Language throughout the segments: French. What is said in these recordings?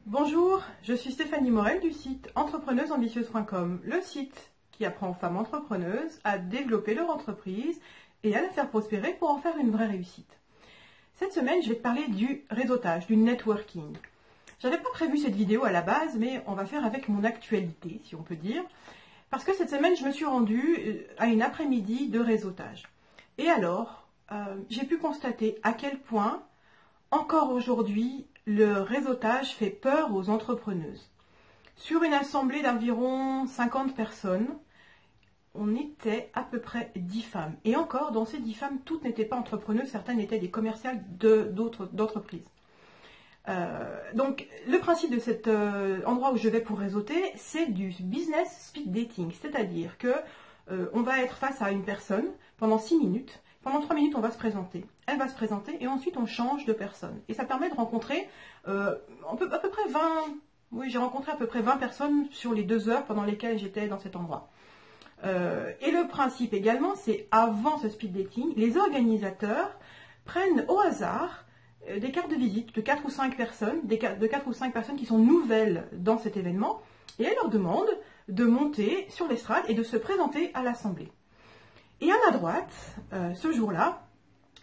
Bonjour, je suis Stéphanie Morel du site entrepreneuseambitieuse.com, le site qui apprend aux femmes entrepreneuses à développer leur entreprise et à la faire prospérer pour en faire une vraie réussite. Cette semaine, je vais te parler du réseautage, du networking. J'avais pas prévu cette vidéo à la base, mais on va faire avec mon actualité, si on peut dire, parce que cette semaine, je me suis rendue à une après-midi de réseautage. Et alors, j'ai pu constater à quel point, encore aujourd'hui, le réseautage fait peur aux entrepreneuses. Sur une assemblée d'environ 50 personnes, on était à peu près 10 femmes. Et encore, dans ces 10 femmes, toutes n'étaient pas entrepreneuses, certaines étaient des commerciales d'entreprises. Donc, le principe de cet endroit où je vais pour réseauter, c'est du business speed dating. C'est-à-dire que on va être face à une personne pendant 6 minutes. Pendant 3 minutes, on va se présenter. Elle va se présenter et ensuite on change de personne. Et ça permet de rencontrer à peu près 20... Oui, j'ai rencontré à peu près 20 personnes sur les 2 heures pendant lesquelles j'étais dans cet endroit. Et le principe également, c'est avant ce speed dating, les organisateurs prennent au hasard des cartes de visite de 4 ou 5 personnes, de 4 ou 5 personnes qui sont nouvelles dans cet événement, et elles leur demandent de monter sur l'estrade et de se présenter à l'assemblée. Et à ma droite, ce jour-là,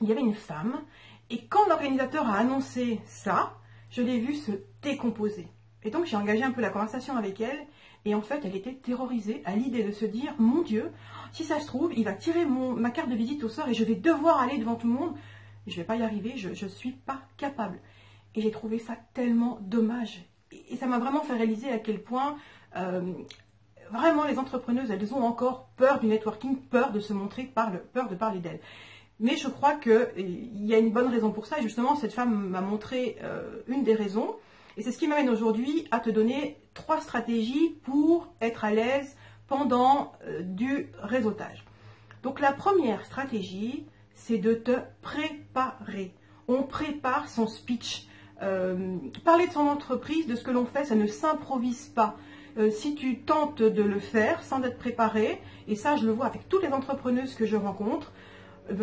il y avait une femme, et quand l'organisateur a annoncé ça, je l'ai vue se décomposer. Et donc j'ai engagé un peu la conversation avec elle, et en fait elle était terrorisée à l'idée de se dire, mon Dieu, si ça se trouve, il va tirer ma carte de visite au sort et je vais devoir aller devant tout le monde, je ne vais pas y arriver, je ne suis pas capable. Et j'ai trouvé ça tellement dommage. Et ça m'a vraiment fait réaliser à quel point... Vraiment, les entrepreneuses, elles ont encore peur du networking, peur de se montrer, peur de parler d'elles. Mais je crois qu'il y a une bonne raison pour ça. Et justement, cette femme m'a montré une des raisons. Et c'est ce qui m'amène aujourd'hui à te donner 3 stratégies pour être à l'aise pendant du réseautage. Donc la première stratégie, c'est de te préparer. On prépare son speech. Parler de son entreprise, de ce que l'on fait, ça ne s'improvise pas. Si tu tentes de le faire sans être préparé, et ça je le vois avec toutes les entrepreneuses que je rencontre,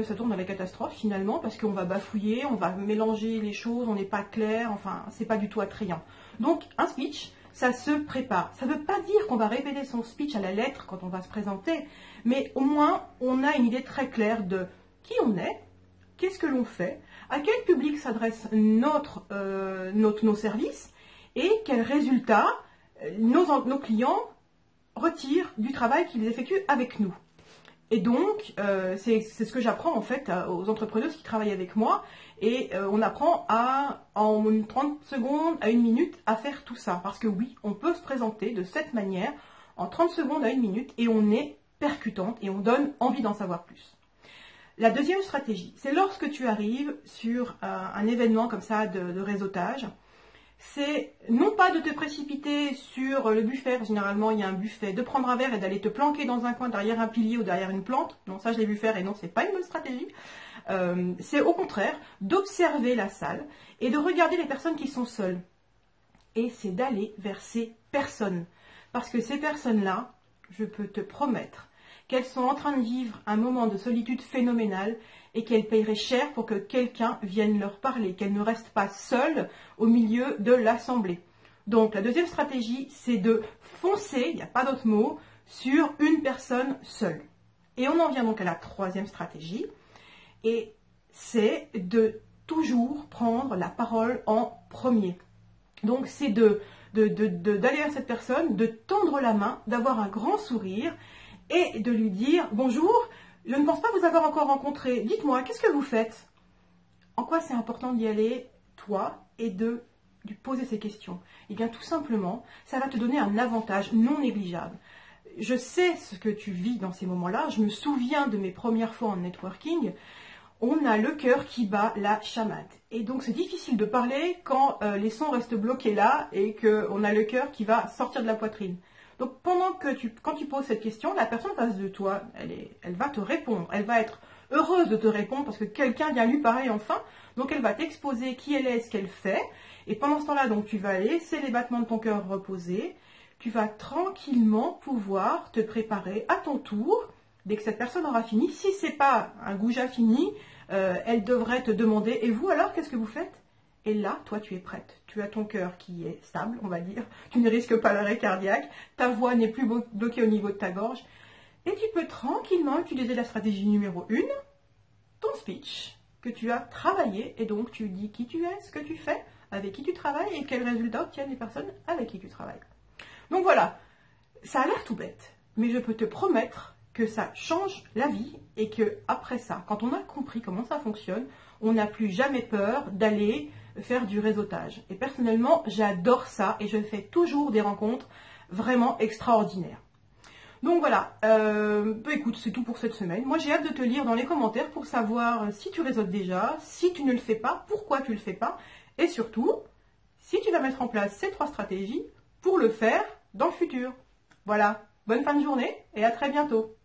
ça tourne à la catastrophe finalement parce qu'on va bafouiller, on va mélanger les choses, on n'est pas clair, enfin c'est pas du tout attrayant. Donc un speech, ça se prépare. Ça ne veut pas dire qu'on va répéter son speech à la lettre quand on va se présenter, mais au moins on a une idée très claire de qui on est, qu'est-ce que l'on fait, à quel public s'adressent nos services et quels résultats nos clients retirent du travail qu'ils effectuent avec nous. Et donc, c'est ce que j'apprends en fait aux entrepreneuses qui travaillent avec moi. Et on apprend en 30 secondes à 1 minute à faire tout ça. Parce que oui, on peut se présenter de cette manière en 30 secondes à 1 minute et on est percutante et on donne envie d'en savoir plus. La deuxième stratégie, c'est lorsque tu arrives sur un événement comme ça de réseautage, c'est non pas de te précipiter sur le buffet, généralement il y a un buffet, de prendre un verre et d'aller te planquer dans un coin derrière un pilier ou derrière une plante. Non, ça je l'ai vu faire et non, c'est pas une bonne stratégie. C'est au contraire d'observer la salle et de regarder les personnes qui sont seules. Et c'est d'aller vers ces personnes. Parce que ces personnes-là, je peux te promettre qu'elles sont en train de vivre un moment de solitude phénoménal et qu'elles paieraient cher pour que quelqu'un vienne leur parler, qu'elles ne restent pas seules au milieu de l'assemblée. Donc la deuxième stratégie, c'est de foncer, il n'y a pas d'autre mot, sur une personne seule. Et on en vient donc à la troisième stratégie, et c'est de toujours prendre la parole en premier. Donc c'est d'aller vers cette personne, de tendre la main, d'avoir un grand sourire, et de lui dire « Bonjour, je ne pense pas vous avoir encore rencontré. Dites-moi, qu'est-ce que vous faites ?» En quoi c'est important d'y aller, toi, et de lui poser ces questions? Eh bien, tout simplement, ça va te donner un avantage non négligeable. Je sais ce que tu vis dans ces moments-là. Je me souviens de mes premières fois en networking. On a le cœur qui bat la chamade. Et donc, c'est difficile de parler quand les sons restent bloqués là et qu'on a le cœur qui va sortir de la poitrine. Donc, quand tu poses cette question, la personne en face de toi, elle va te répondre. Elle va être heureuse de te répondre parce que quelqu'un vient lui parler enfin. Donc, elle va t'exposer qui elle est, ce qu'elle fait. Et pendant ce temps-là, donc, tu vas laisser les battements de ton cœur reposer. Tu vas tranquillement pouvoir te préparer à ton tour. Dès que cette personne aura fini, si ce n'est pas un goujat fini, elle devrait te demander « Et vous alors, qu'est-ce que vous faites ?» Et là, toi, tu es prête. Tu as ton cœur qui est stable, on va dire. Tu ne risques pas l'arrêt cardiaque. Ta voix n'est plus bloquée au niveau de ta gorge. Et tu peux tranquillement utiliser la stratégie numéro 1, ton speech, que tu as travaillé. Et donc, tu dis qui tu es, ce que tu fais, avec qui tu travailles et quels résultats obtiennent les personnes avec qui tu travailles. Donc voilà, ça a l'air tout bête, mais je peux te promettre que ça change la vie et que après ça, quand on a compris comment ça fonctionne, on n'a plus jamais peur d'aller faire du réseautage. Et personnellement, j'adore ça et je fais toujours des rencontres vraiment extraordinaires. Donc voilà, écoute, c'est tout pour cette semaine. Moi, j'ai hâte de te lire dans les commentaires pour savoir si tu réseautes déjà, si tu ne le fais pas, pourquoi tu ne le fais pas, et surtout, si tu vas mettre en place ces 3 stratégies pour le faire dans le futur. Voilà, bonne fin de journée et à très bientôt.